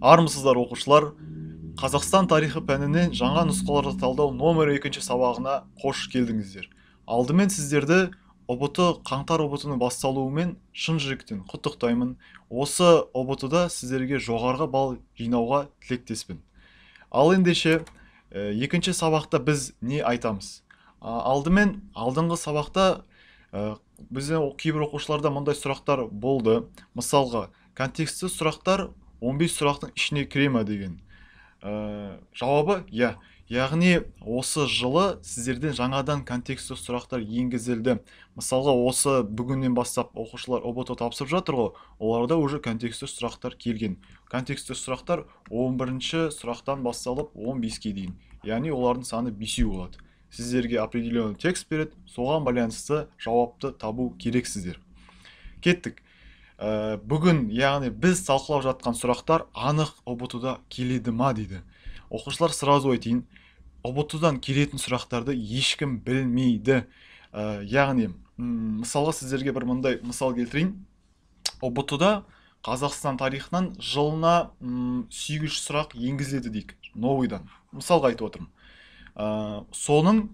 Армысыздар оқушылар. Қазақстан тарихы пәнінен жаңа нұсқаларды талдау номер 2 сабағына қош келдіңіздер. Алдымен сіздерді ұбт қаңтар ұбтының басталуымен шын жүректен құттықтаймын. Осы ұбтда сіздерге жоғарғы балл жинауға тілектеспін. Ал ендеше екінші сабақта біз не айтамыз? Алдымен алдыңғы сабақта біздің кейбір оқушыларда мұндай сұрақтар болды. Мысалға, контекстті сұрақтар 15 сұрақтың ішіне кіре ме деген. Жауабы иә. Яғни осы жылы сіздерден жаңадан контексті сұрақтар енгізілді. Мысалға, осы бүгіннен бастап оқушылар ұбт тапсырып жатыр ғой, оларда уже контексті сұрақтар келген. Контексті сұрақтар 11-ші сұрақтан басталып 15-ке дейін. Яғни олардың саны 5 болады. Сіздерге определенный текст береді, соған байланысты жауапты табу керексіздер. Кеттік. Бүгін, яғни біз талқылап жатқан сұрақтар анық ұбт-да келеді ма дейді. Оқушылар, сразу айтайын, ұбт-дан келетін сұрақтарды ешкім білмейді. Яғни, мысалға сіздерге бір мындай мысал келтірейін. ұбт-да Қазақстан тарихынан жылына 800 сұрақ енгізіледі дейік, новыйдан. Мысалға айтып отырмын. Соның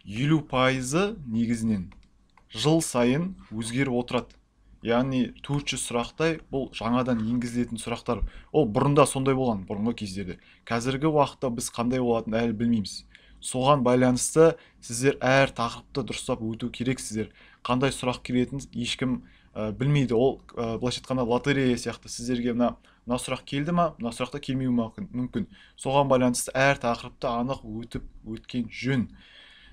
50% негізінен жыл сайын өзгеріп отырады. Яғни 400 сұрақтай бұл жаңадан енгізілетін сұрақтар. Ол бұрында сондай болған, бұрынғы кездерде. Қазіргі уақытта біз қандай болатынын әлі білмейміз. Соған байланысты сіздер әр тақырыпты дұрыстап өту керексіздер. Қандай сұрақ келетінін ешкім білмейді. Ол былайша айтқанда лотерея сияқты. Сіздерге мына сұрақ келді ма, мына сұрақта келмеуі мүмкін. Соған байланысты әр тақырыпты анық өткен жөн.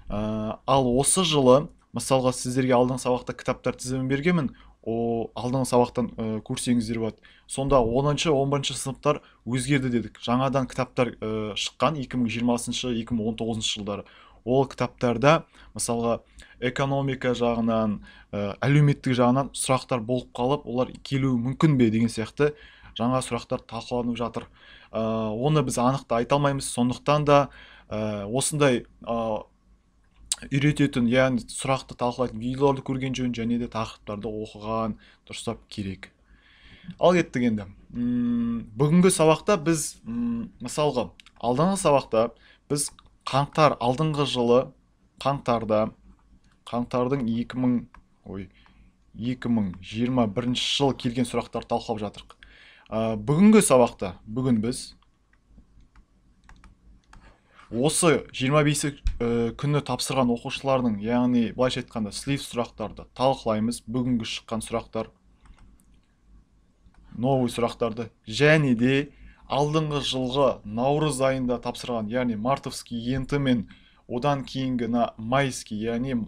Ал осы жылы, мысалға, сіздерге алдыңғы сабақта кітаптар тізімін бергенмін. Алдыңғы сабақтан көрсеңіздер болады. Сонда 10-шы, 11-ші сыныптар өзгерді дедік. Жаңадан кітаптар шыққан 2020-2019 жылдары. Ол кітаптарда, мысалға, экономика жағынан, әлеуметтік жағынан сұрақтар болып қалып, олар келуі мүмкін бе деген сияқты жаңа сұрақтар талқыланып жатыр. Оны біз анықта айта алмаймыз. Сондықтан да осындай үйрететін, яғни сұрақты талқылайтын видеоларды көрген жөн, және де тақырыптарды оқыған дұрыстап керек. Ал кеттік енді. Бүгінгі сабақта біз, мысалға, алдыңғы сабақта біз алдыңғы жылы қаңтардың 2021 жыл келген сұрақтар талқылап жатырық. Бүгінгі сабақта, бүгін біз осы 25 күні тапсырған оқушылардың, яғни былайша айтқанда слив сұрақтарды талқылаймыз. Бүгінгі шыққан сұрақтар, новый сұрақтарды, және де алдыңғы жылғы наурыз айында тапсырған, яғни мартовский енті мен одан кейінгі майский, яғни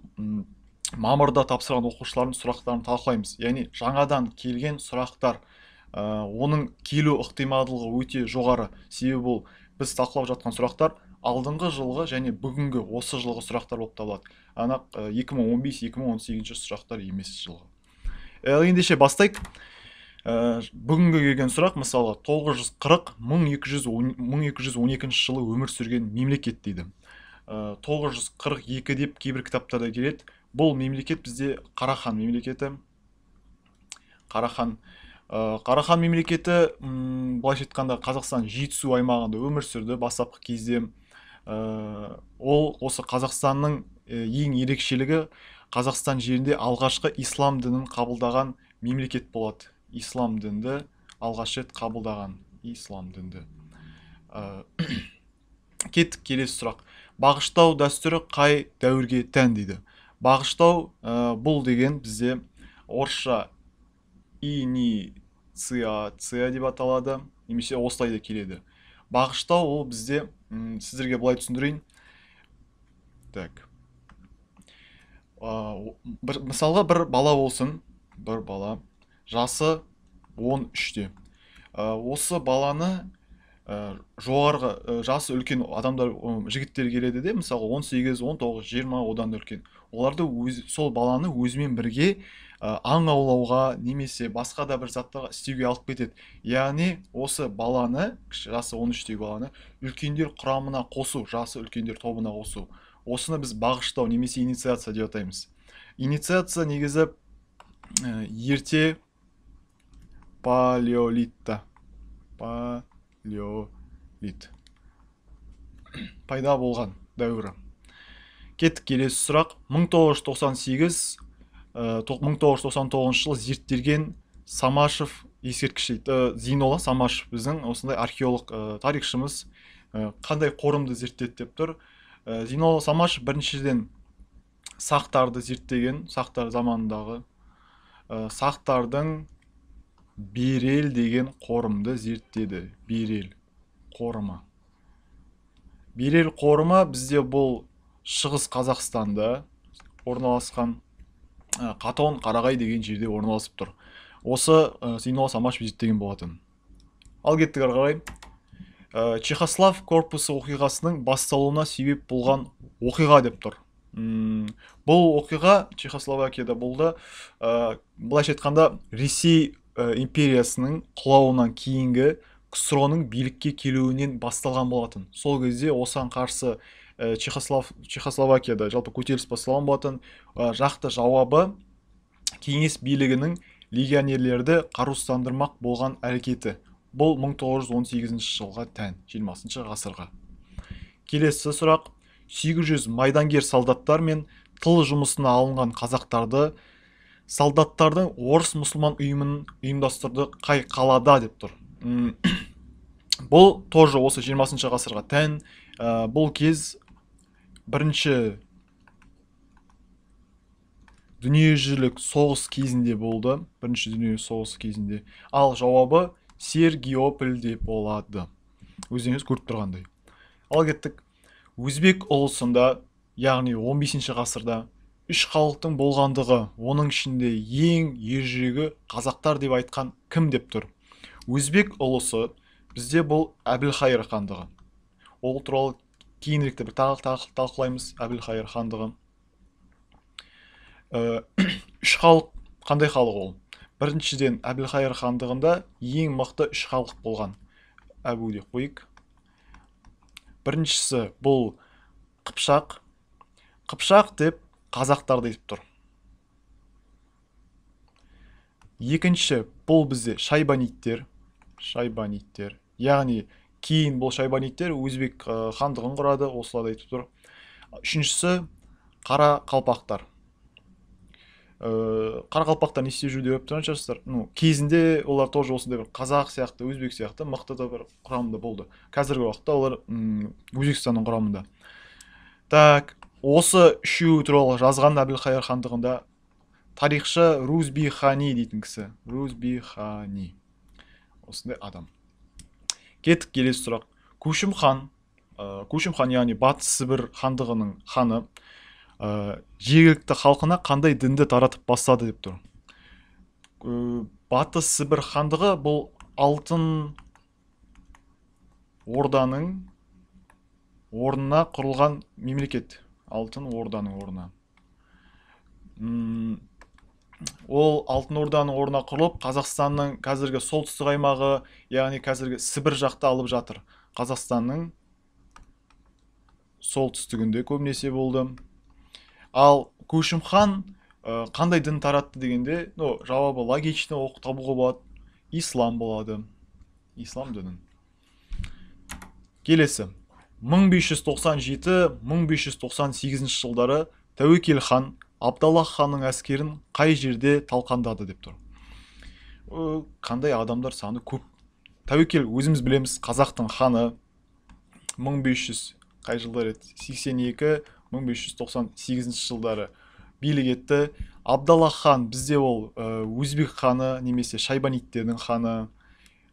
мамырда тапсырған оқушылардың сұрақтарын талқылаймыз. Яғни жаңадан келген сұрақтар, оның келу ықтималдылығы өте жоғары. Себебі бұл біз талқылап жатқан сұрақтар алдыңғы жылғы және бүгінгі осы жылғы сұрақтар болып табылады. Ана 2015-2018 сұрақтар емес жылғы. Ендеше бастайық. Бүгінгі келген сұрақ, мысалға, 940-1212 жылы өмір сүрген мемлекет дейді. 942 деп кейбір кітаптарда келеді. Бұл мемлекет бізде Қарахан мемлекеті. Қарахан мемлекеті, былайша айтқанда, Қазақстан Жетісу аймағында өмір сүрді бастапқы кезде. Ол осы Қазақстанның ең ерекшелігі, Қазақстан жерінде алғашқы ислам дінін қабылдаған мемлекет болады. Ислам дінді алғаш рет қабылдаған ислам дінді. Кеттік келесі сұрақ. Бағыштау дәстүрі қай дәуірге тән дейді. Бағыштау бұл деген бізде орысша инициация деп аталады, немесе осылай да келеді. Бағыштау ол бізде, сіздерге былай түсіндірейін. Так. Мысалға, бір бала болсын, бір бала, жасы 13-те. Осы баланы жоғарғы жасы үлкен адамдар, жігіттер келеді де, мысалы 18, 19, 20 одан үлкен. Оларды сол баланы өзімен бірге аң аулауға, немесе басқа да бір заттарға істеуге алып кетеді. Яғни осы баланы, жасы 13-тегі баланы үлкендер құрамына қосу, жасы үлкендер тобына қосу. Осыны біз бағыштау немесе инициация деп атаймыз. Инициация негізі ерте палеолитта палеолит пайда болған дәуірі. Кеттік келесі сұрақ. 1998-1999 жылы зерттелген Самашев ескерткіші, Зейнолла Самашев біздің осындай археолог тарихшымыз қандай қорымды зерттеді деп тұр. Зейнолла Самашев біріншіден сақтарды зерттеген, сақтар заманындағы сақтардың Берел деген қорымды зерттеді. Берел қорымы. Берел қорымы бізде бұл Шығыс Қазақстанда орналасқан Қатон, Қарағай деген жерде орналасып тұр. Осы Зейнолла Самашев зерттеген болатын. Ал кеттік ары қарай. Чехослав корпусы оқиғасының басталуына себеп болған оқиға деп тұр. Бұл оқиға Чехословакияда болды. Былайша айтқанда Ресей империясының құлауынан кейінгі КСРО-ның билікке келуінен басталған болатын. Сол кезде осыған қарсы Чехословакияда жалпы көтеріліс басталған болатын. Жақты жауабы кеңес билігінің легионерлерді қарусыздандырмақ болған әрекеті. Бұл 1918 жылға тән, 20 ғасырға. Келесі сұрақ. 800 майдангер солдаттар мен тыл жұмысына алынған қазақтарды солдаттардың орыс мұсылман ұйымын ұйымдастырды қай қалада деп тұр. Бұл тоже осы 20 ғасырға тән. Бұл кез бірінші дүниежүзілік соғыс кезінде болды. Бірінші дүниежүзілік соғыс кезінде. Ал жауабы Сергиопольде болады. Өздеріңіз көріп тұрғандай. Ал кеттік. Өзбек ұлысында, яғни 15 ғасырда үш халықтың болғандығы, оның ішінде ең ержүрегі қазақтар деп айтқан кім деп тұр? Өзбек ұлысы бізде бұл Әбілхайыр хандығы. Ол туралы кейініректе бір талқылаймыз. Әбілхайыр хандығы. Үш халық қандай халық ол? Біріншіден Әбілхайыр хандығында ең мықты үш халық болған. Әбу деп қойық. Біріншісі бұл Қыпшақ. Қыпшақ деп қазақтар деп тұр. Екінші бұл бізде шайбаниттер. Шайбаниттер. Яғни кейін бұл шайбаниттер Өзбек хандығын құрады, осылай айтып тұр. Үшіншісі қара қалпақтар. Қара қалпақтар не істеп жүр деп тұрған шығарсыздар. Кезінде олар тоже осындай бір қазақ сияқты, өзбек сияқты мықты да бір құрамында болды. Қазіргі уақытта олар Өзбекстанның құрамында. Так, осы үшеуі туралы жазған Әбілхайыр хандығында тарихшы Рузби-хани дейтін кісі. Рузби-хани. Осындай адам. Кеттік келесі сұрақ. Көшім хан, яғни Батыс Сібір хандығының ханы, жергілікті халқына қандай дінді таратып бастады деп тұр. Батыс Сібір хандығы бұл Алтын Орданың орнына құрылған мемлекет. Алтын Орданың орнына. Ол Алтын Орданың орнына құрылып, Қазақстанның қазіргі солтүстік аймағы, яғни қазіргі Сібір жақта алып жатыр. Қазақстанның солтүстігінде көбінесе болды. Ал Көшім хан қандай дін таратты дегенде, жауабы логичны оқып табуға болады. Ислам болады. Ислам дінін. Келесі. 1597-1598 жылдары Тәуекел хан Абдаллах ханның әскерін қай жерде талқандады деп тұр. Қандай адамдар саны көп. Тәуекел өзіміз білеміз, қазақтың ханы 1500 қай жылдар еді? 82-1598 жылдары билік етті. Абдаллах хан бізде ол Өзбек ханы немесе шайбаниттердің ханы.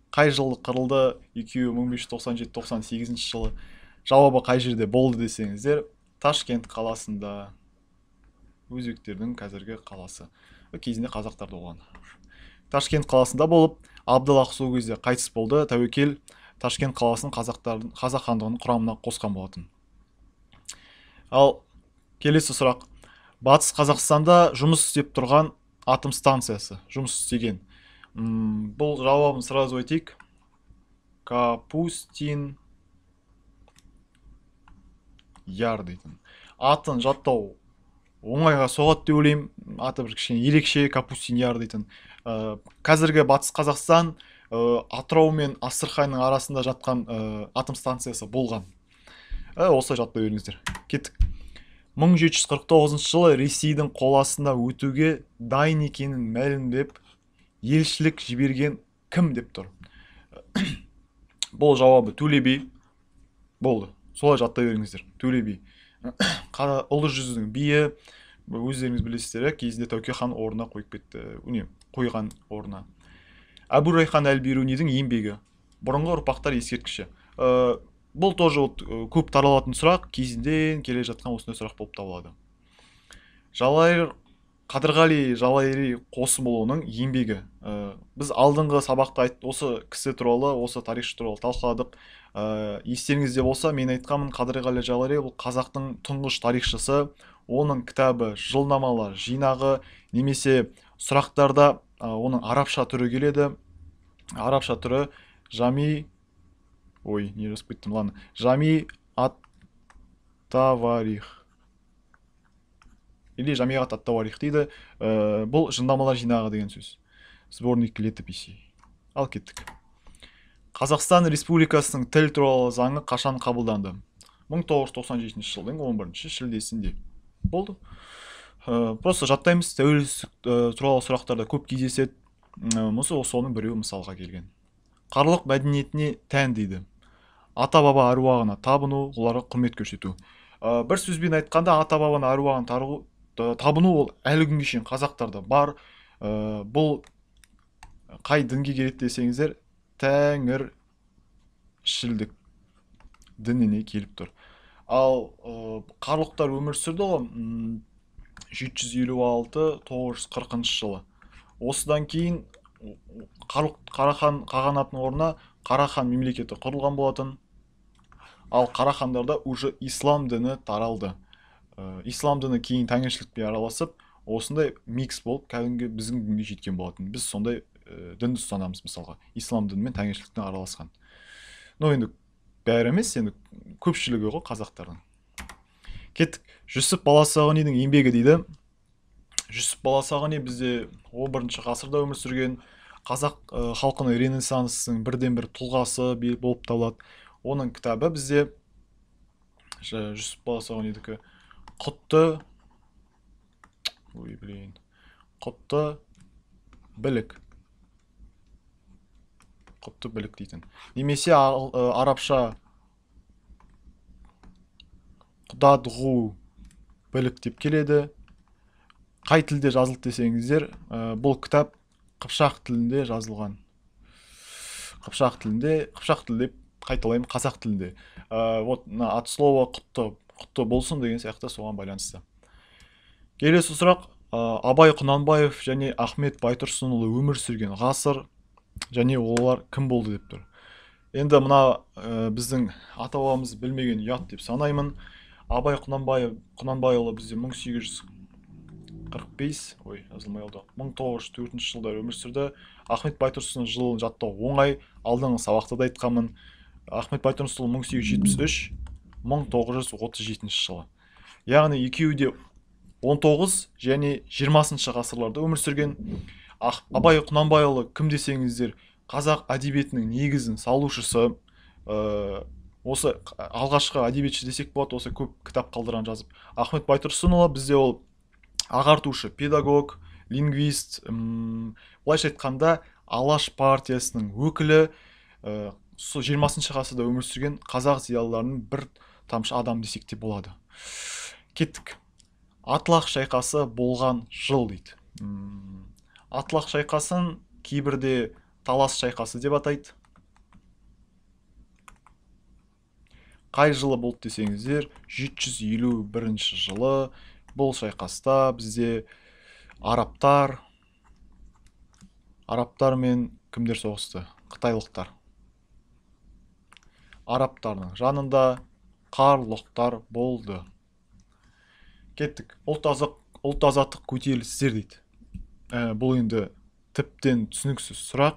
Қай жылы қырылды? 1597-98 жылы. Жауабы қай жерде болды десеңіздер, Ташкент қаласында. Өзбектердің қазіргі қаласы. Кезінде қазақтар болған. Ташкент қаласында болып, Абдаллах сол кезде қайтыс болды. Тәуекел Ташкент қаласын қазақ хандығының құрамына қосқан болатын. Ал келесі сұрақ. Батыс Қазақстанда жұмыс істеп тұрған атом станциясы. Жұмыс істеген. Бұл жауабын сразу айтайық. Капустин яр дейтін. Атын жаттау оңайға соғат деп ойлаймын. Аты бір кішкене ерекше, Капустин яр дейтін. Қазіргі Батыс Қазақстан Атырау мен Астраханьның арасында жатқан атом станциясы болған. Осылай жаттай беріңіздер. Кеттік. 1749 жылы Ресейдің қол астына өтуге дайын екенін мәлімдеп, елшілік жіберген кім деп тұр. Бұл жауабы Төле би. Болды. Солай жаттай беріңіздер. Төле би. Ұлы жүздің биі, өздеріңіз білесіздер, кезінде Тәуке хан орнына қойып кетті. Қойған орнына. Әбу Райхан әл-Бирунидің еңбегі. Бұрынғы ұрпақтар ескерткіші. Бұл тоже көп таралатын сұрақ, кезінден келе жатқан осындай сұрақ болып табылады. Қадырғали Жалайыри Қосымұлының еңбегі. Біз алдыңғы сабақта осы кісі туралы, осы тарихшы туралы талқыладық. Естеріңізде болса, мен айтқанмын, Қадырғали Жалайыри бұл қазақтың тұңғыш тарихшысы. Оның кітабы, жылнамалар, жинағы немесе сұрақтарда оның арабша түрі келеді. Арабша түрі Жами ат-Таварих или Жамиғат ат-Таварих дейді. Бұл жылнамалар жинағы деген сөз. Сборник летописей. Ал кеттік. Қазақстан Республикасының тіл туралы заңы қашан қабылданды? 1997 жылдың 11 шілдесінде. Болды. Просто жаттаймыз. Тәуелсіздік туралы сұрақтарда көп кездеседі. Соның біреуі мысалға келген. Қарлық мәдениетіне тән дейді. Ата-баба әруағына табыну, оларға құрмет көрсету. Бір сөзбен айтқанда, ата-бабаның әруағын табыну ол әлі күнге шейін қазақтарда бар. Бұл қай дінге келеді десеңіздер, тәңіршілдік дініне келіп тұр. Ал қарлықтар өмір сүрді ғой 756-940 жылы. Осыдан кейін Қарахан қағанатының орнына Қарахан мемлекеті құрылған болатын. Ал Қарахандарда уже ислам діні таралды. Ислам діні кейін тәңіршілікпен араласып, осындай микс болып, кәдімгі біздің дінге жеткен болатын. Біз сондай дінді ұстанамыз, мысалға. Ислам діні мен тәңіршіліктің араласқан. Енді бәрі емес, енді көпшілігі ғой қазақтардың. Кеттік. Жүсіп Баласағұнидің еңбегі дейді. Жүсіп Баласағұни бізде 11 ғасырда өмір сүрген, қазақ халқының ренессансының бірден-бір тұлғасы болып табылады. Оның кітабы бізде Жүсіп Баласағұнидікі Құтты білік. Құтты білік дейтін. Немесе арабша Құдадғу білік деп келеді. Қай тілде жазылды десеңіздер, бұл кітап Қыпшақ тілінде жазылған. Қыпшақ тілінде қайталаймын, қазақ тілінде. Ат слово құтты болсын деген сияқты соған байланысты. Келесі сұрақ, Абай Құнанбаев және Ахмет Байтұрсынұлы өмір сүрген ғасыр және олар кім болды деп тұр. Енді мына біздің ата-бабамыз білмеген ұят деп санаймын. Абай Құнанбайұлы бізде 1904 жылдар өмір сүрді. Ахмет Байтұрсынұлы жылын жаттау оңай, алдыңғы сабақта да айтқанмын. Ахмет Байтұрсынұлы 1873-1937 жылы. Яғни екеуі де 19 және 20 ғасырларда өмір сүрген. Абай Құнанбайұлы кім десеңіздер, қазақ әдебиетінің негізін салушысы, осы алғашқы әдебиетші десек болады, осы көп кітап қалдырған жазып. Ахмет Байтұрсынұлы бізде ол ағартушы, педагог, лингвист, былайша айтқанда Алаш партиясының өкілі, 20 ғасырда өмір сүрген қазақ зиялыларының бір тамшы адам десек те болады. Кеттік. Атлах шайқасы болған жыл дейді. Атлах шайқасын кейбірде талас шайқасы деп атайды. Қай жылы болды десеңіздер, 751 жылы. Бұл шайқаста бізде арабтар мен кімдер соғысты? Қытайлықтар. Арабтардың жанында қарлықтар болды. Кеттік. Ұлт азаттық көтерілістер дейді. Бұл енді тіптен түсініксіз сұрақ.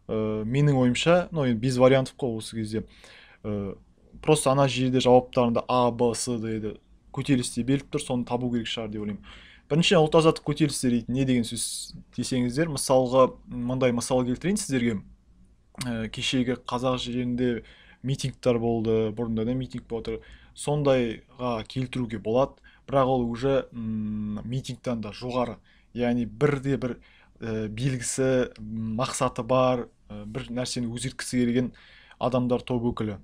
Менің ойымша, без вариантов қой осы кезде. Просто ана жерде жауаптарында А, Б, С дейді. Көтерілістер беріліп тұр, соны табу керек шығар деп ойлаймын. Бірінші ұлт азаттық көтерілістер дейді. Не деген сөз десеңіздер, мысалға мындай мысал келтірейін сіздерге. кешегі қазақ жерінде митингтер болды, бұрында да митинг болып отыр. Сондайға келтіруге болады, бірақ ол уже митингтен да жоғары. Яғни бірде бір белгісі, мақсаты бар, бір нәрсені өзгерткісі келген адамдар топ өкілі.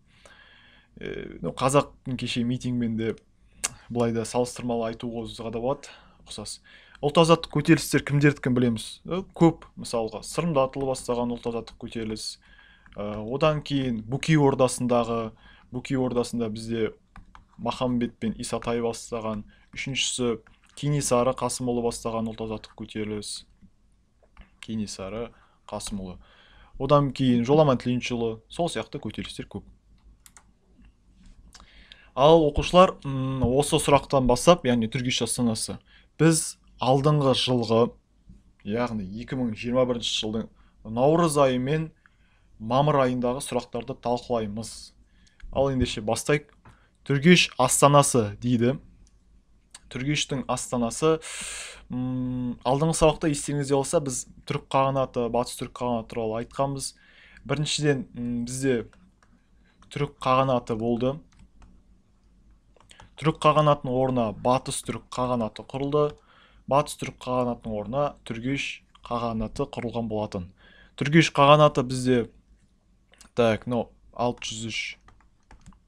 Қазақтың кеше митингімен де былай да салыстырмалы айтуға да болады, ұқсас. Ұлт азаттық көтерілістер кімдердікін білеміз? Көп, мысалға сырымдатылы бастаған ұлт азаттық көтеріліс, одан кейін Бөкей ордасында бізде Махамбет пен Исатай бастаған, үшіншісі Кенесары Қасымұлы бастаған ұлт азаттық көтеріліс, Кенесары Қасымұлы, одан кейін Жоламан Тіленшіұлы, сол сияқты көтерілістер көп. Ал оқушылар, осы сұрақтан бастап, яғни Түргеш астанасы, біз алдыңғы жылғы, яғни 2021 жылдың наурыз айы мен мамыр айындағы сұрақтарды талқылаймыз. Ал ендеше бастайық. Түргеш астанасы дейді. Түргештің астанасы, алдыңғы сабақта естеріңізде болса, біз түрік қағанаты, батыс түрік қағанаты туралы айтқанбыз. Біріншіден бізде түрік қағанаты болды. Түрік қағанатының орнына батыс түрік қағанаты құрылды. Батыс түрік қағанатының орнына Түргеш қағанаты құрылған болатын. Түргеш қағанаты бізде 603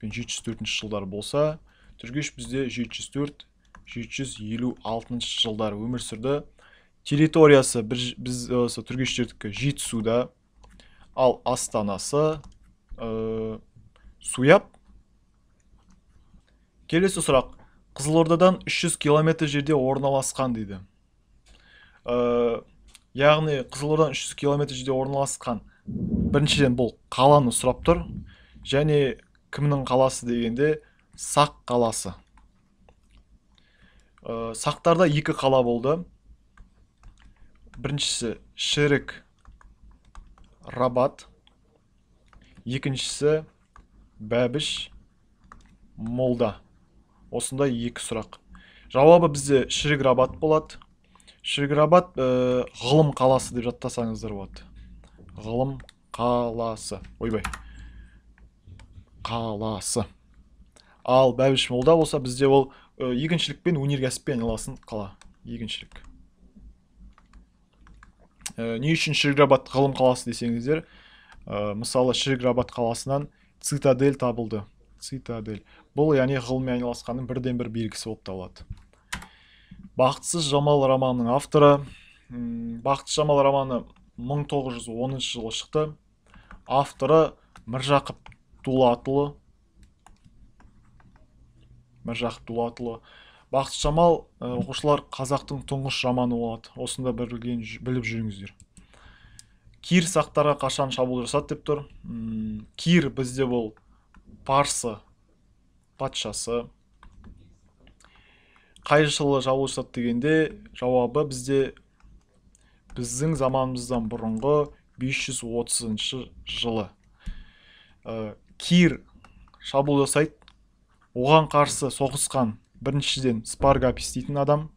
пен 704 жылдар болса, Түргеш бізде 704-756 жылдар өмір сүрді. Территориясы біз Түргештердікі Жетісуда, ал астанасы Суяб. Келесі сұрақ. Қызылордадан 300 километр жерде орналасқан дейді. Яғни Қызылордадан 300 километр жерде орналасқан. Біріншіден бұл қаланы сұрап тұр. Және кімнің қаласы дегенде Сақ қаласы. Сақтарда екі қала болды. Біріншісі Шерік Рабат, екіншісі Бәбіш Молда. Осындай екі сұрақ. Жауабы бізде Шерік Рабат болады. Шерік Рабат ғылым қаласы деп жаттасаңыздар болады. Ғылым қаласы. Ойбай. Қаласы. Ал Бәбіш Молда болса, бізде ол егіншілікпен, өнеркәсіппен айналысатын қала. Егіншілік. Не үшін Шерік Рабат ғылым қаласы десеңіздер, мысалы Шерік Рабат қаласынан цитадель табылды. Цитадель. Бұл яғни ғылыммен айналысқанның бірден бір белгісі болып табылады. Бақытсыз Жамал романының авторы. Бақытсыз Жамал романы 1910 жылы шықты. Авторы Міржақып Дулатұлы. Бақытсыз Жамал, оқушылар, қазақтың тұңғыш романы болады. Осында біліп жүріңіздер. Кир сақтарға қашан шабуыл жасады деп тұр. Кир бізде бұл Парсы патшасы. Қай жылы шабуыл жасады дегенде, жауабы бізде біздің заманымыздан бұрынғы 530 жылы. Кир шабуыл жасайды. Оған қарсы соғысқан біріншіден Спаргапис дейтін адам.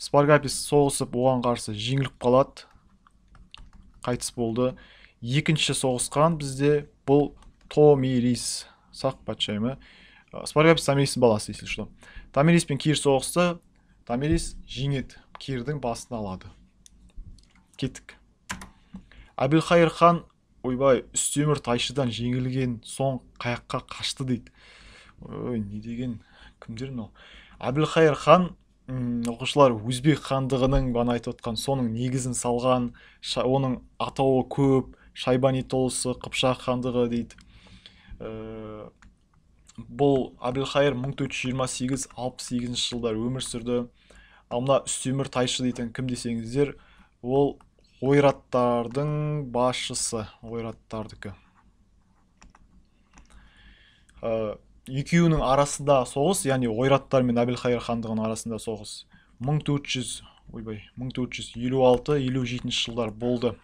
Спаргапис соғысып, оған қарсы жеңіліп қалады. Қайтыс болды. Екінші соғысқан бізде бұл Томирис, Сақ патшайымы. Спаргапис Томиристің баласы, если что. Томирис пен Кир соғысты. Томирис жеңеді, Кирдің басын алады. Кеттік. Әбілқайыр хан, ойбай, Үстемір Тайшыдан жеңілген соң қаяққа қашты дейді. Ой, не деген, кімдер мынау? Әбілқайыр хан, оқушылар, Өзбек хандығының бана айтып отқан соның негізін салған, оның атауы көп, Шайбани толысы, Қыпшақ хандығы дейді. Бұл Әбілқайыр 1428-68 жылдар өмір сүрді. Ал мына Үстемір Тайшы дейтін кім десеңіздер, ол ойраттардың басшысы, ойраттардікі. Екеуінің арасында соғыс, яғни ойраттар мен Әбілқайыр хандығының арасында соғыс 1456-57 жылдар болды.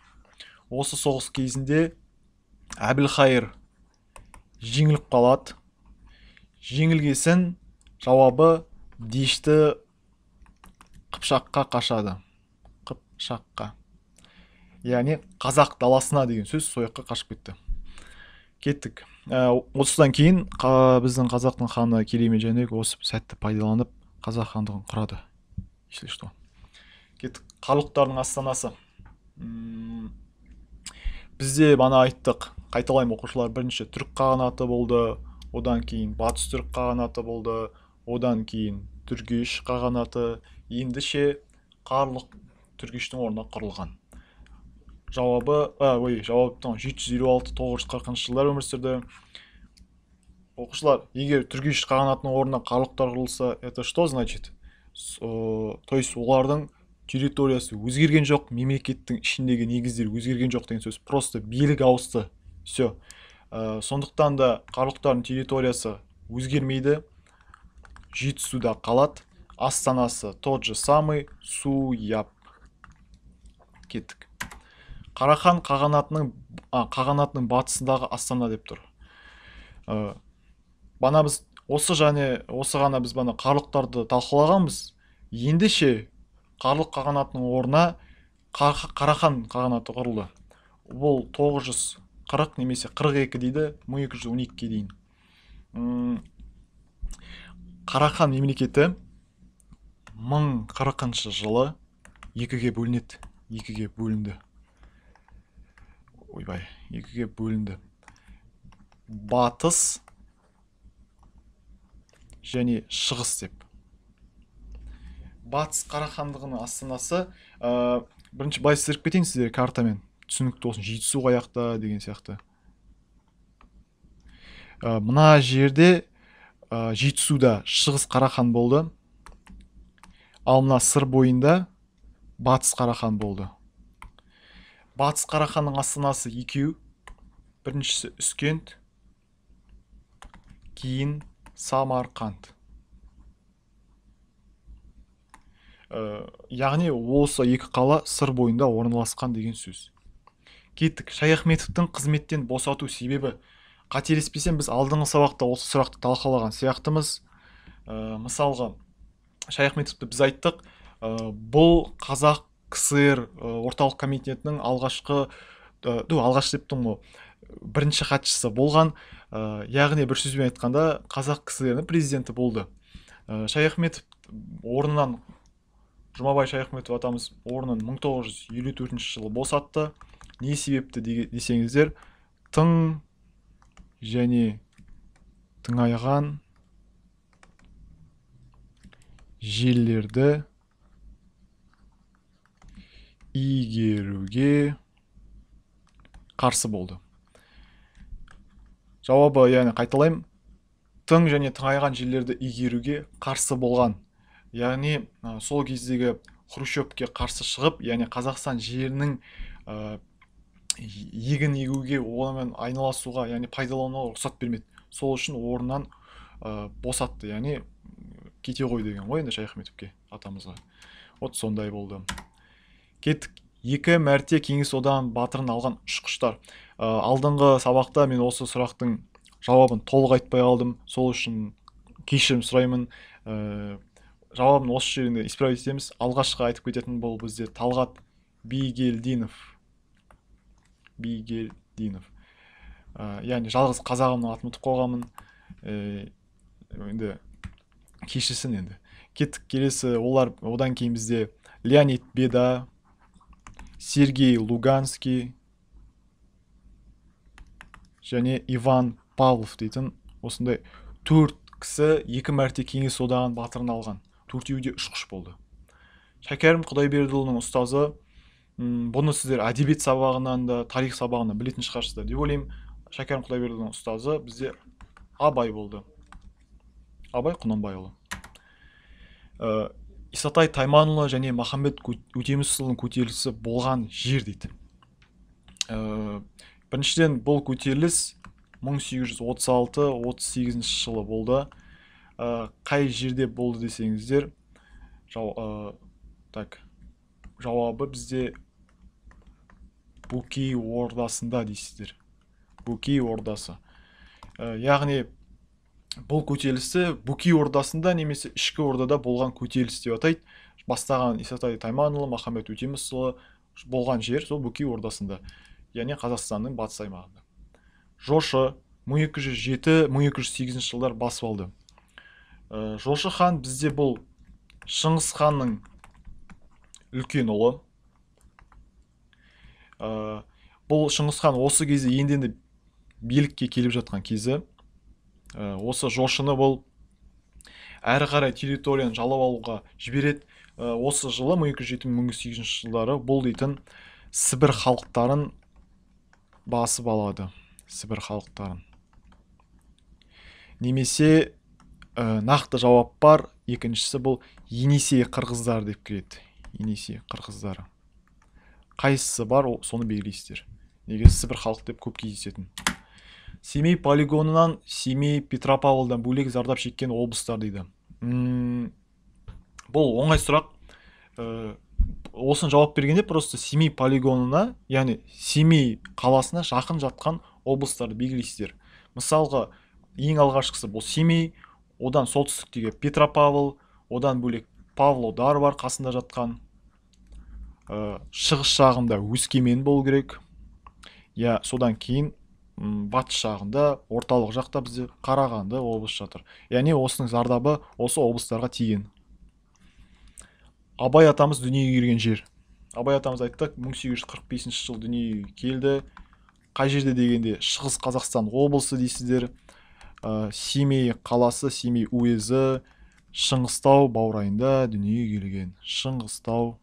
Осы соғыс кезінде Әбілқайыр жеңіліп қалады. Жеңілгесін жауабы Дешті Қыпшаққа қашады. Қыпшаққа. яғни қазақ даласына деген сөз, сол жаққа қашып кетті. Кеттік. Осыдан кейін біздің қазақтың ханы Керей мен Жәнібек осы сәтті пайдаланып қазақ хандығын құрады. Если что. Кеттік. Қарлұқтардың астанасы. Бізде бана айттық, қайталаймын оқушылар, бірінші түрік қағанаты болды, одан кейін батыс түрік қағанаты болды, одан кейін түргеш қағанаты, енді ше Қарлұқ түргештің орнына құрылған. Жауабы 756-940 жылдар өмір сүрді. Оқушылар, егер түргеш қағанатының орнына Қарлұқтар құрылса, это что значит? То есть олардың территориясы өзгерген жоқ, мемлекеттің ішіндегі негіздер өзгерген жоқ деген сөз. Просто билік ауысты. Все. Сондықтан да Қарлұқтардың территориясы өзгермейді. Жетісуда қалады. Астанасы тот же самый Суяб. Кеттік. Қарахан қағанатының батысындағы астана деп тұр. Бана біз осы ғана біз бана Қарлұқтарды талқылағанбыз. Енді ше Қарлұқ қағанатының орнына Қарахан қағанаты құрылды. Бұл 940 немесе 42 дейді, 1212-ге дейін. Қарахан мемлекеті 1040 жылы екіге бөлінеді. Екіге бөлінді. Батыс және шығыс деп. Батыс Қарахандығының астанасы, бірінші былай сіздеріп кетейін сіздер картамен, түсінікті болсын, Жетісу қаяқта деген сияқты. Мына жерде Жетісуда шығыс Қарахан болды, ал мына сыр бойында батыс Қарахан болды. Батыс Қараханның астанасы екеу, біріншісі Үскент, кейін Самарқанд. Яғни осы екі қала сыр бойында орналасқан деген сөз. Кеттік. Шайахметовтің қызметтен босату себебі. Қателеспесем, біз алдыңғы сабақта осы сұрақты талқылаған сияқтымыз. Мысалға, Шайахметовты біз айттық, бұл қазақ КСР орталық комитетінің алғашқы дептім ғой, бірінші хатшысы болған, яғни бір сөзбен айтқанда қазақ КСР-ның президенті болды. Шайахметов орнынан, Жұмабай Шайахметов атамыз орнын 1954 жылы босатты. Не себепті десеңіздер, тың және тыңайған жерлерді игеруге қарсы болды. Жауабы, яғни қайталайым, тың және тыңайған жерлерді игеруге қарсы болған. Яғни сол кездегі Хрущевке қарсы шығып, яғни Қазақстан жерінің егін егуге, онымен айналасуға, яғни пайдалануға рұқсат бермеді. Сол үшін орнынан босатты, яғни кете қой деген ғой енді Шайахметовке атамызға. Вот сондай болды. Кеттік. 2 мәрте Кеңес одағының батырын алған ұшқыштар. Алдыңғы сабақта мен осы сұрақтың жауабын толық айтпай қалдым. Сол үшін кешірім сұраймын. Жауабын осы жерінде исправить етеміз. Алғашқы айтып кететін бұл бізде Талғат Бигелдинов. Яғни жалғыз қазағымның атын ұмытып қойғанмын. Енді кешірсін енді. Кеттік. Келесі, одан кейін бізде Леонид Беда, Сергей Луганский және Иван Павлов дейтін осындай 4 кісі 2 мәрте Кеңес одағының батырын алған. 4-еуі де ұшқыш болды. Шәкәрім Құдайбердіұлының ұстазы, бұны сіздер әдебиет сабағынан да, тарих сабағынан білетін шығарсыздар деп ойлаймын. Шәкәрім Құдайбердіұлының ұстазы бізде Абай болды. Абай Құнанбайұлы. Исатай Тайманұлы және Махамбет Өтемісұлының көтерілісі болған жер дейді. Біріншіден, бұл көтеріліс 1836-38 жылы болды. Қай жерде болды десеңіздер, жауабы бізде Бөкей ордасында дейсіздер. Бөкей ордасы. Яғни бұл көтерілісі Бөкей ордасында немесе ішкі ордада болған көтеріліс деп атайды. Бастаған Исатай Тайманұлы, Махамбет Өтемісұлы, болған жер сол Бөкей Ордасында, яғни Қазақстанның батыс аймағында. Жошы 1207-1208 жылдар басып алды. Жошы хан бізде бұл Шыңғыс ханның үлкен ұлы. Бұл Шыңғыс хан осы кезде енді билікке келіп жатқан кезі. Осы жошыны бұл әрі қарай территорияны жалап алуға жібереді. Осы жылы 1207-1208 жылдары бұл дейтін Сібір халықтарын басып алады. Сібір халықтарын. Немесе нақты жауап бар. Екіншісі бұл Енисей қырғыздар деп келеді. Енисей қырғыздары. Қайсысы бар, соны белгілейсіздер. Негізі Сібір халық деп көп кездесетін. Семей полигонынан Семей, Петропавлдан бөлек зардап шеккен облыстар дейді. Бұл оңай сұрақ. Осын жауап бергенде просто Семей полигонына, яғни Семей қаласына жақын жатқан облыстарды белгілейсіздер. Мысалға, ең алғашқысы бұл Семей, одан солтүстіктегі Петропавл, одан бөлек Павлодар бар қасында жатқан. Шығыс жағында Өскемен болу керек. Содан кейін батыс жағында, орталық жақта бізде Қарағанды облыс жатыр. Яғни осының зардабы осы облыстарға тиген. Абай атамыз дүниеге келген жер. Абай атамыз айттық, 1845 жыл дүниеге келді. Қай жерде дегенде Шығыс Қазақстан облысы дейсіздер. Семей қаласы, Семей уезі, Шыңғыстау баурайында дүниеге келген. Шыңғыстау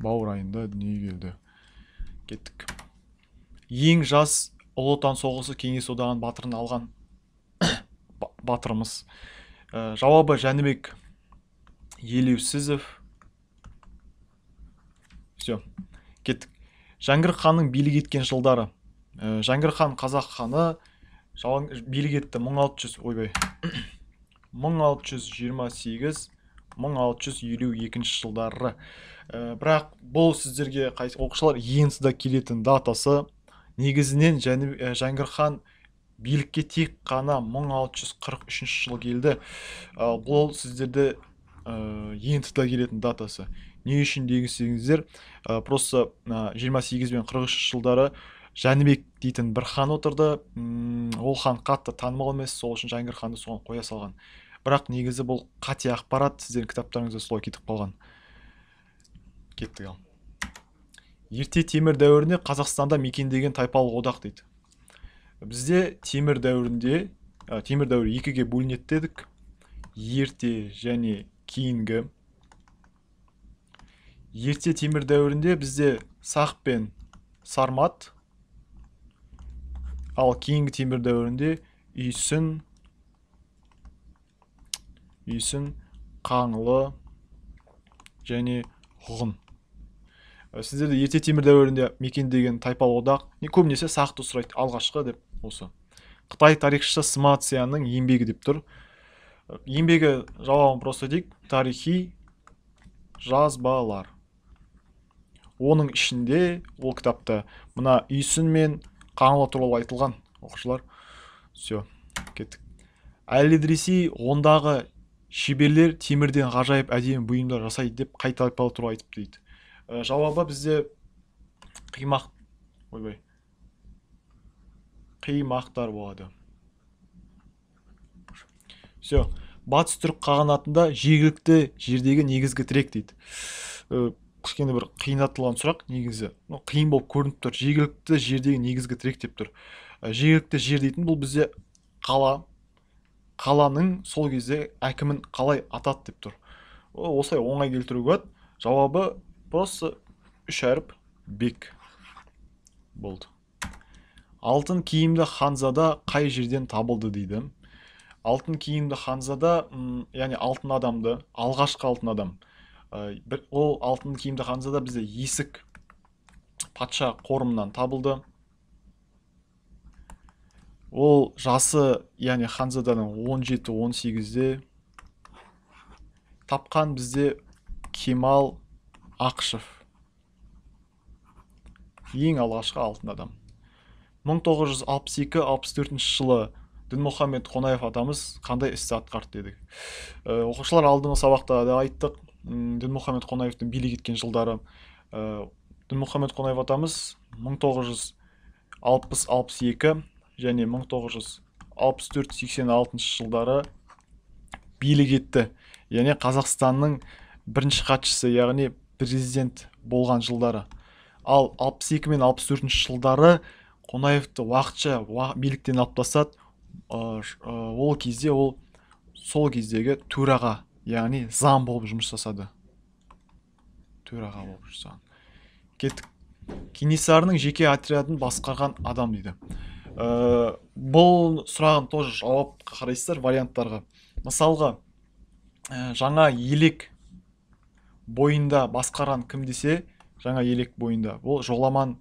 баурайында дүниеге келді. Кеттік. Ең жас Ұлы Отан соғысы Кеңес одағының батырын алған батырымыз. Жауабы Жәнібек Елеусізов. Все. Кеттік. Жәңгір ханның билік еткен жылдары. Жәңгір хан қазақ ханы билік етті 1628-1652 жылдары. Бірақ бұл сіздерге оқушылар енсіда келетін датасы. Негізінен Жәңгір хан билікке тек қана 1643 жыл келді. Бұл сіздерде енсіда келетін датасы. Не үшін дегенсеңіздер, просто 28 мен 43 жылдары Жәнібек дейтін бір хан отырды. Ол хан қатты танымал емес, сол үшін Жәңгір ханды соған қоя салған. Бірақ негізі бұл қате ақпарат, сіздердің кітаптарыңызда солай кетіп қалған. Кеттік ал. Ерте темір дәуірінде Қазақстанда мекендеген тайпалық одақ дейді. Бізде темір дәуірінде, темір дәуірі екіге бөлінеді дедік. Ерте және кейінгі. Ерте темір дәуірінде бізде Сақ пен Сармат, ал кейінгі темір дәуірінде Үйсін, Қаңлы және Ғұн. Сіздерді ерте темір дәуірінде мекендеген тайпалық одақ, көбінесе Сақты сұрайды, алғашқы деп осы. Қытай тарихшысы Сыма Цзянның еңбегі деп тұр. Еңбегі жауабын просто дейік, тарихи жазбалар. Оның ішінде ол кітапта мына Үйсін мен Қаңлы туралы айтылған, оқушылар. Все, кеттік. Әл-Идриси ондағы шеберлер темірден ғажайып әдемі бұйымдар жасайды деп қай тайпалы туралы айтып дейді. Жауабы бізде қимақтар болады. Все, батыс түрік қағанатында жергілікті жердегі негізгі тірек дейді. Кішкене бір қиындатылған сұрақ негізі. Қиын болып көрініп тұр. Жергілікті жердегі негізгі тірек деп тұр. Жергілікті жер дейтін бұл бізде қала. Қаланың сол кезде әкімін қалай атады деп тұр. Осылай оңай келтіруге болады. Жауабы просто 3 әріп бек болды. Алтын киімді ханзада қай жерден табылды дейді. Алтын киімді ханзада, яғни алтын адамды, алғашқы алтын адам. Ол алтын киімді ханзада бізде Есік патша қорымынан табылды. Ол жасы, яғни ханзаданың 17-18-де. Тапқан бізде Кемал Ақышев. Ең алғашқы алтын адам. 1962-64 жылы Дінмұхамед Қонаев атамыз қандай істі атқарды дедік. Оқушылар алдыңғы сабақта да айттық. Дінмұхамед Қонаевтың билік еткен жылдары. Дінмұхамед Қонаев атамыз 1960-62 және 1964-86 жылдары билік етті. Яғни Қазақстанның бірінші хатшысы, яғни президент болған жылдары. Ал 62 мен 64 жылдары Қонаевты уақытша биліктен алып тастады. Ол кезде ол сол кездегі төраға, яғни зам болып жұмыс жасады. Төраға болып жасаған. Кеттік. Кенесарының жеке отрядын басқарған адам дейді. Бұл сұрағын тоже жауапқа қарайсыздар, варианттарға. Мысалға, жаңа елек бойында басқарған кім десе, жаңа елек бойында бұл Жоламан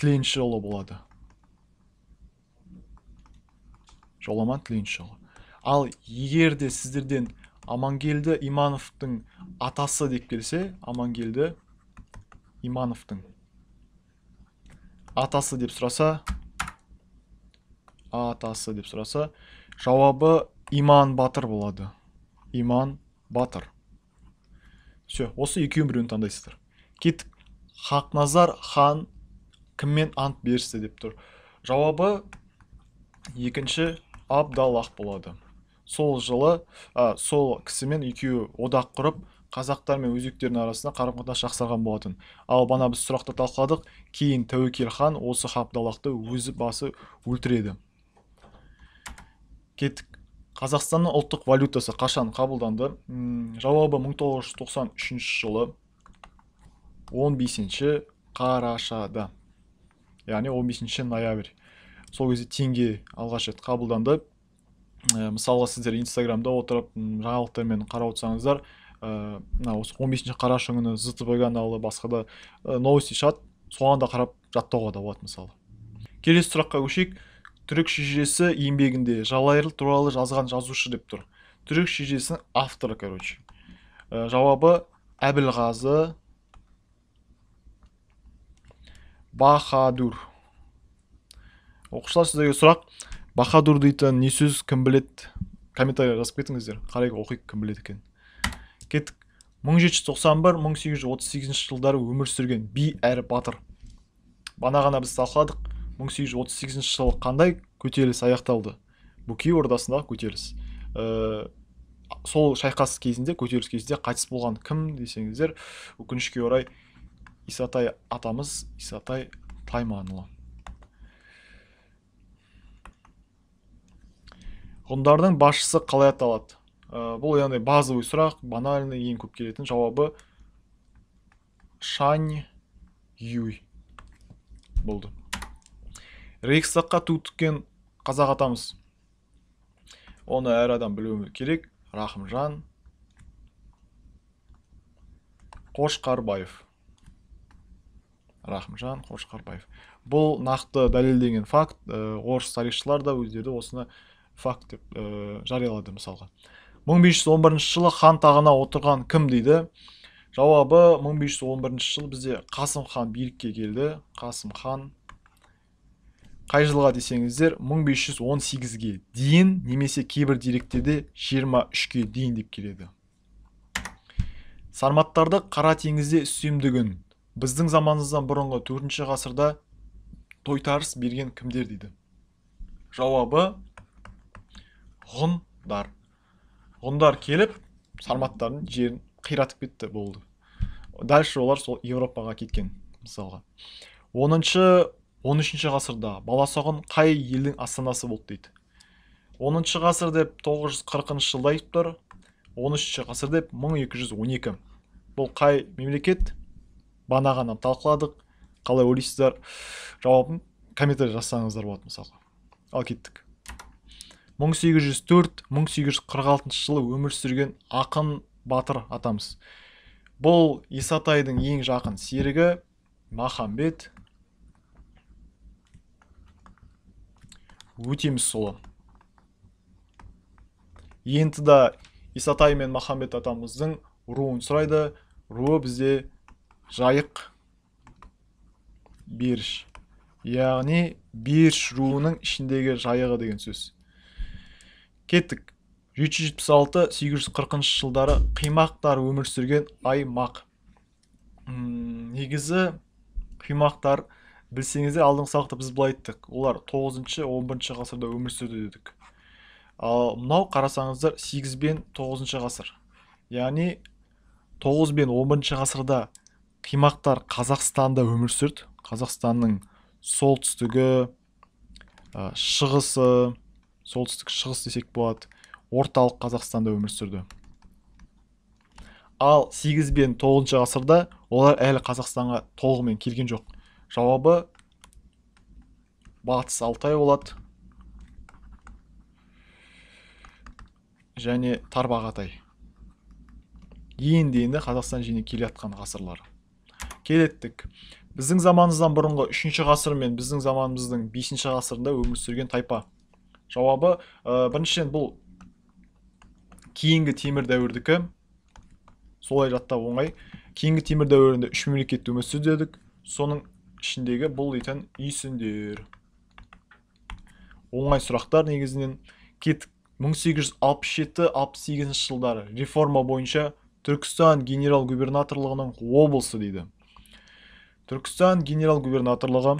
Тіленшіұлы болады. Жоламан Тіленшіұлы. Ал егер де сіздерден Амангелді Имановтың атасы деп келсе, Амангелді Имановтың атасы деп сұраса, жауабы Иман Батыр болады. Иман Батыр. Все, осы екеуін біреуін таңдайсыздар. Кеттік. Хақназар хан кіммен ант берісті деп тұр. Жауабы екінші Абдаллах болады. Сол жылы сол кісімен екеуі одақ құрып, қазақтар мен өзбектердің арасында қарым-қатынас жақсарған болатын. Ал бана біз сұрақта талқыладық, кейін Тәуекел хан осы Абдаллахты өзі басы өлтіреді. Кеттік. Қазақстанның ұлттық валютасы қашан қабылданды? Жауабы 1993 жылы 15 қарашада. Яғни 15 ноябрь. Сол кезде теңге алғаш рет қабылданды. Мысалға сіздер Инстаграмда отырып жаңалықтармен қарап отырсаңыздар, осы 15 қараша күні ЗТБ каналы басқада новости шығады, соған да қарап жаттауға да болады мысалы. Келесі сұраққа көшейік. Түрік шежіресі еңбегінде Жалайыр туралы жазған жазушы деп тұр. Түрік шежіресінің авторы, короче. Жауабы Әбілғазы Бахадур. Оқушылар, сіздерге сұрақ. Бахадур дейтін не сөз, кім біледі? Комментария жазып кетіңіздер. Қарайық, оқиық, кім біледі екен. Кеттік. 1791-1838 жылдары өмір сүрген би әрі батыр. Бана ғана біз талқыладық. 1838 жылы қандай көтеріліс аяқталды? Бөкей ордасындағы көтеріліс. Сол шайқас кезінде, көтеріліс кезінде қайтыс болған кім десеңіздер, өкінішке орай Исатай атамыз, Исатай Тайманұлы. Ғұндардың басшысы қалай аталады? Бұл яғни базовый сұрақ, банальный, ең көп келетін. Жауабы Шань Юй болды. Рейхстагқа ту тіккен қазақ атамыз. Оны әр адам білуі керек. Рахымжан Қошқарбаев. Рахымжан Қошқарбаев. Бұл нақты дәлелденген факт. Орыс тарихшылар да өздері осыны факт деп жариялады мысалға. 1511 жылы хан тағына отырған кім дейді? Жауабы 1511 жыл бізде Қасым хан билікке келді. Қасым хан қай жылға десеңіздер 1518-ге дейін, немесе кейбір деректерде 23-ге дейін деп келеді. Сарматтарды Қара теңізде үстемдігін біздің заманымыздан бұрынғы 4-ші ғасырда тойтарыс берген кімдер дейді? Жауабы ғұндар. Ғұндар келіп, сарматтардың жерін қиратып кетті болды. Дальше олар сол Европаға кеткен мысалға. 13-ші ғасырда Баласағұн қай елдің астанасы болды дейді? 10-ші ғасыр деп 940 жылда тұр, 13-ші ғасыр деп 1212. Бұл қай мемлекет? Бана ғана талқыладық. Қалай ойлайсыздар? Жауабын комментарий жазсаңыздар болады мысалға. Ал кеттік. 1804-1846 жылы өмір сүрген ақын батыр атамыз. Бұл Исатайдың ең жақын серігі Махамбет Өтемісұлы. Енді да Исатай мен Махамбет атамыздың руын сұрайды. Руы бізде Жайық Беріш. Яғни Беріш руының ішіндегі жайығы деген сөз. Кеттік. 776-840 жылдары қимақтар өмір сүрген аймақ. негізі қимақтар, білсеңіздер, алдыңғы сабақта біз былай айттық, олар 9-11 ғасырда өмір сүрді дедік. Ал мынау қарасаңыздар 8 бен 9 ғасыр. Яғни 9 бен 11 ғасырда қимақтар Қазақстанда өмір сүрді. Қазақстанның солтүстігі, шығысы, солтүстік шығыс десек болады, орталық Қазақстанда өмір сүрді. Ал 8 бен 9 ғасырда олар әлі Қазақстанға толығымен келген жоқ. Жауабы Батыс Алтай болады және Тарбағатай. Енді Қазақстан жеріне келе жатқан ғасырлар. Келеттік. Біздің заманымыздан бұрынғы 3 ғасыр мен біздің заманымыздың 5 ғасырында өмір сүрген тайпа. Жауабы біріншіден бұл кейінгі темір дәуірдікі. Солай жаттау оңай. Кейінгі темір дәуірінде 3 мемлекет өмір сүрді дедік. Соның ішіндегі бұл дейтін үйсіндер. Оңай сұрақтар негізінен. Кеттік. 1867-68 жылдары реформа бойынша Түркістан генерал-губернаторлығының облысы дейді. Түркістан генерал-губернаторлығы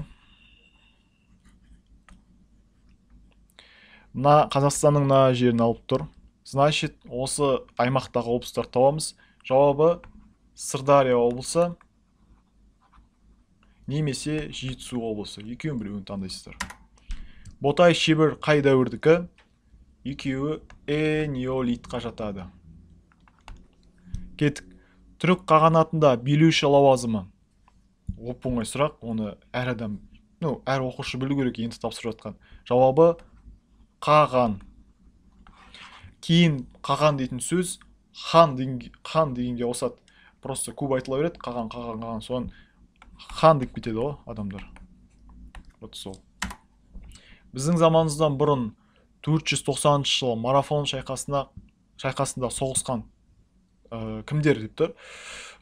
Қазақстанның жерін алып тұр. Значит, осы аймақтағы облыстар табамыз. Жауабы Сырдария облысы немесе Жетісу облысы. Екеуін біреуін таңдайсыздар. Ботай шебір қай дәуірдікі? Екеуі энеолитқа жатады. Кеттік. Түрік қағанатында билеуші лауазымы. Оп-оңай сұрақ, оны әр адам, әр оқушы білу керек, енді тапсырып жатқан. Жауабы қаған. Кейін қаған дейтін сөз хан дегенге ауысады. Просто көп айтыла береді, қаған, соған хан деп кетеді ғой адамдар. Вот сол. Біздің заманымыздан бұрын 490 жылы марафон шайқасында соғысқан кімдер деп тұр?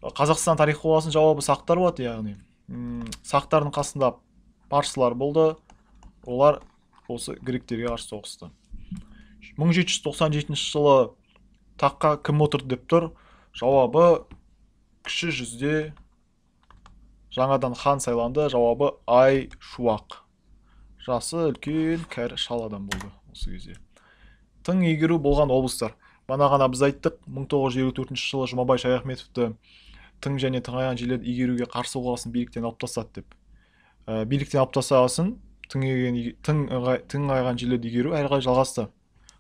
Қазақстан тарихы боласын, жауабы сақтар болады, яғни. Сақтардың қасында парсылар болды. Олар осы гректерге қарсы соғысты. 1797 жылы таққа кім отырды деп тұр? Жауабы кіші жүзде жаңадан хан сайланды. Жауабы Ай-Шуақ. Жасы үлкен кәрі шал адам болды осы кезде. Тың игеру болған облыстар. Ғана біз айттық, 1954 жылы Жұмабай Шаяхметовті тың және тыңайған жерлерді игеруге қарсы болғасын биліктен алып тастады деп. Биліктен алып тастағасын тыңайған жерлерді игеру әрі қарай жалғасты.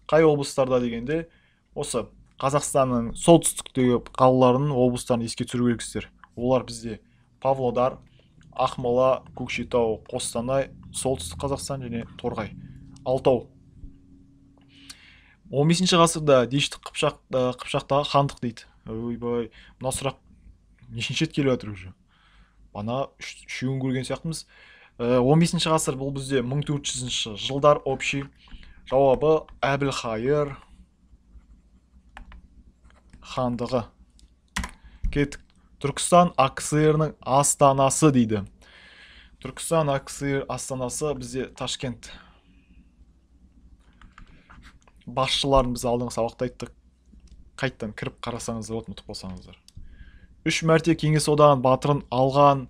Қай облыстарда дегенде, осы Қазақстанның солтүстіктегі қалаларының облыстарын еске түсіру керексіздер. Олар бізде Павлодар, Ақмола, Көкшетау, Қостанай, солтүстік Қазақстан және Торғай. Алтау. 15 ғасырда Дешті Қыпшақтағы хандық дейді. Ойбай, мына сұрақ нешінші рет келіп жатыр уже. Бана үшеуін көрген сияқтымыз. 15 ғасыр бұл бізде 1400 жылдар общий. Жауабы Әбілхайыр хандығы. Кеттік. Түркістан АКСР-ның астанасы дейді. Түркістан АКСР астанасы бізде Ташкент. Басшыларын біз алдыңғы сабақта айттық. Қайттан кіріп қарасаңыздар, ұмытып қалсаңыздар. 3 мәрте Кеңес одағының батырын алған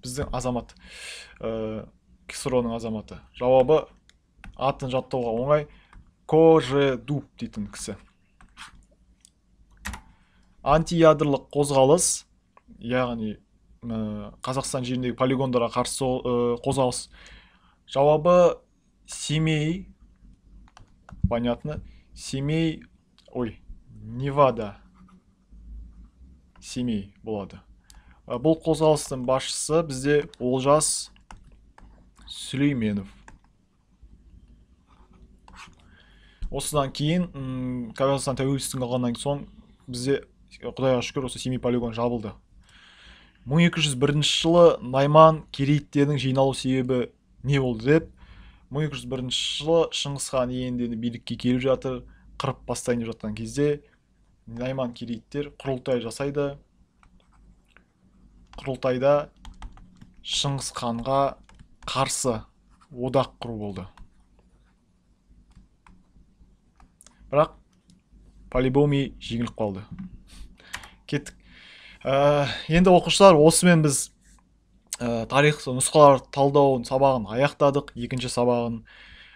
біздің азамат, КСРО-ның азаматы. Жауабы атын жаттауға оңай, Кожедуб дейтін кісі. Антиядрылық қозғалыс, яғни Қазақстан жеріндегі полигондарға қарсы қозғалыс. Жауабы Семей, понятно, Семей, Невада, Семей болады. Бұл қозғалыстың басшысы бізде Олжас Сүлейменов. Осыдан кейін Қазақстан тәуелсіздігін алғаннан соң бізде Құдайға шүкір осы Семей полигон жабылды. 1201 жылы Найман керейттердің жиналу себебі не болды деп? 1201 жылы Шыңғыс хан енді билікке келіп жатыр, қырып бастайын деп жатқан кезде Найман керейттер құрылтай жасайды. Құрылтайда Шыңғыс ханға қарсы одақ құру болды. Бірақ Полибомий жеңіліп қалды. кеттік. Енді оқушылар, осымен біз тарих нұсқалар талдауын сабағын аяқтадық, екінші сабағын.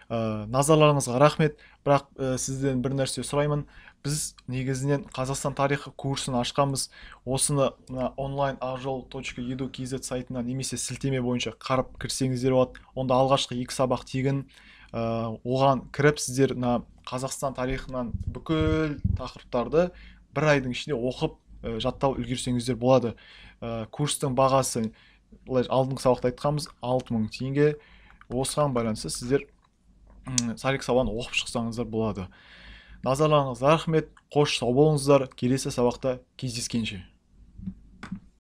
Назарларыңызға рахмет. Бірақ сізден бір нәрсе сұраймын. Біз негізінен Қазақстан тарихы курсын ашқанбыз. Осыны онлайн akjol.edu.kz сайтына немесе сілтеме бойынша қарап кірсеңіздер болады. Онда алғашқы 2 сабақ тегін. Оған кіріп сіздер Қазақстан тарихынан бүкіл тақырыптарды бір айдың ішінде оқып жаттап үлгерсеңіздер болады. Курстың бағасы, алдыңғы сабақта айтқанбыз, 6000 теңге. Осыған байланысты сіздер тарих сабағын оқып шықсаңыздар болады. Назарларыңызға рахмет. Қош сау болыңыздар. Келесі сабақта кездескенше.